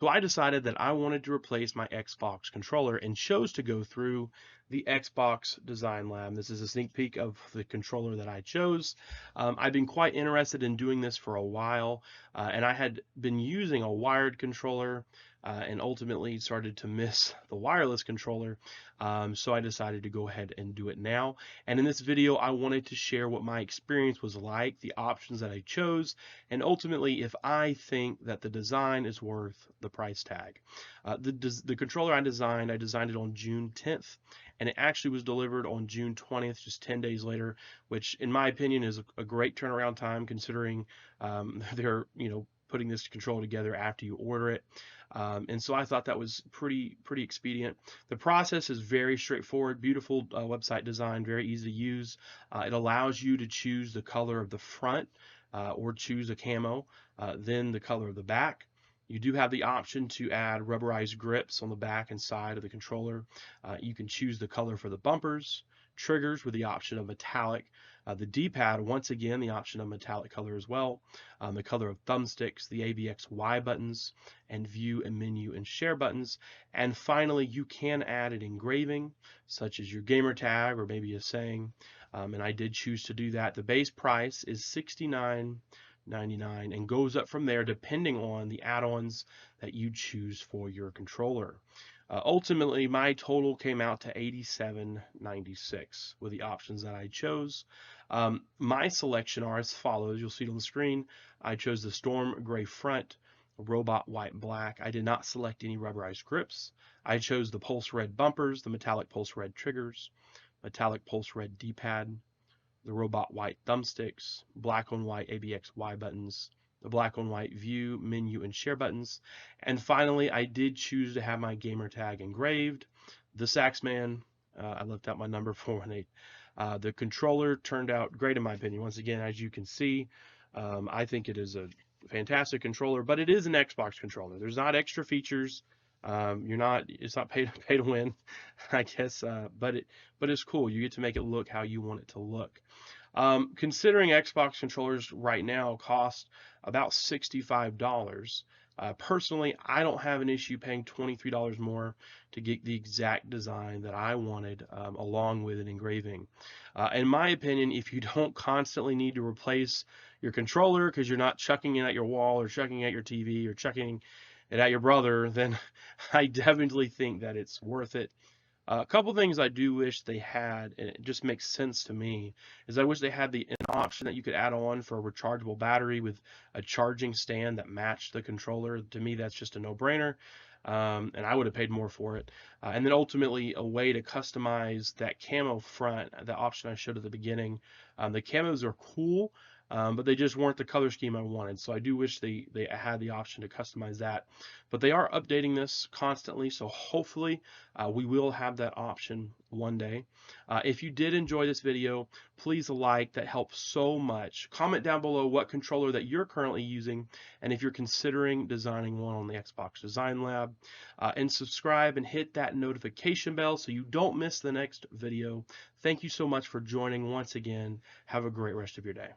So I decided that I wanted to replace my Xbox controller and chose to go through the Xbox Design Lab. This is a sneak peek of the controller that I chose. I've been quite interested in doing this for a while, and I had been using a wired controller and ultimately started to miss the wireless controller. So I decided to go ahead and do it now. And in this video, I wanted to share what my experience was like, the options that I chose, and ultimately if I think that the design is worth the price tag. The controller I designed it on June 10th, and it actually was delivered on June 20th, just 10 days later, which in my opinion is a great turnaround time considering they're putting this controller together after you order it. And so I thought that was pretty expedient. The process is very straightforward, beautiful website design, very easy to use. It allows you to choose the color of the front or choose a camo, then the color of the back. You do have the option to add rubberized grips on the back and side of the controller. You can choose the color for the bumpers, triggers with the option of metallic. The D-pad, once again, the option of metallic color as well. The color of thumbsticks, the ABXY buttons, and view and menu and share buttons. And finally, you can add an engraving, such as your gamer tag or maybe a saying. And I did choose to do that. The base price is $69.99 and goes up from there depending on the add-ons that you choose for your controller. Ultimately, my total came out to $87.96 with the options that I chose. My selection are as follows. You'll see it on the screen. I chose the Storm Gray front, Robot White Black. I did not select any rubberized grips. I chose the Pulse Red bumpers, the metallic Pulse Red triggers, metallic Pulse Red D-pad, the Robot White thumbsticks, black on white ABXY buttons, the black on white view, menu, and share buttons. And finally, I did choose to have my gamer tag engraved. The Saxman, I left out my number 418. The controller turned out great in my opinion. Once again, as you can see, I think it is a fantastic controller, but it is an Xbox controller. There's not extra features. It's not pay to win, I guess, but it's cool. You get to make it look how you want it to look. Considering Xbox controllers right now cost about $65, personally, I don't have an issue paying $23 more to get the exact design that I wanted, along with an engraving. In my opinion, if you don't constantly need to replace your controller because you're not chucking it at your wall or chucking it at your TV or chucking it at your brother, then I definitely think that it's worth it. A couple things I do wish they had, and it just makes sense to me, is I wish they had an option that you could add on for a rechargeable battery with a charging stand that matched the controller. To me, that's just a no-brainer, and I would have paid more for it. And then ultimately, a way to customize that camo front, the option I showed at the beginning. The camos are cool, but they just weren't the color scheme I wanted. So I do wish they had the option to customize that. But they are updating this constantly, so hopefully we will have that option one day. If you did enjoy this video, please like, that helps so much. Comment down below what controller that you're currently using, and if you're considering designing one on the Xbox Design Lab. And subscribe and hit that notification bell so you don't miss the next video. Thank you so much for joining once again. Have a great rest of your day.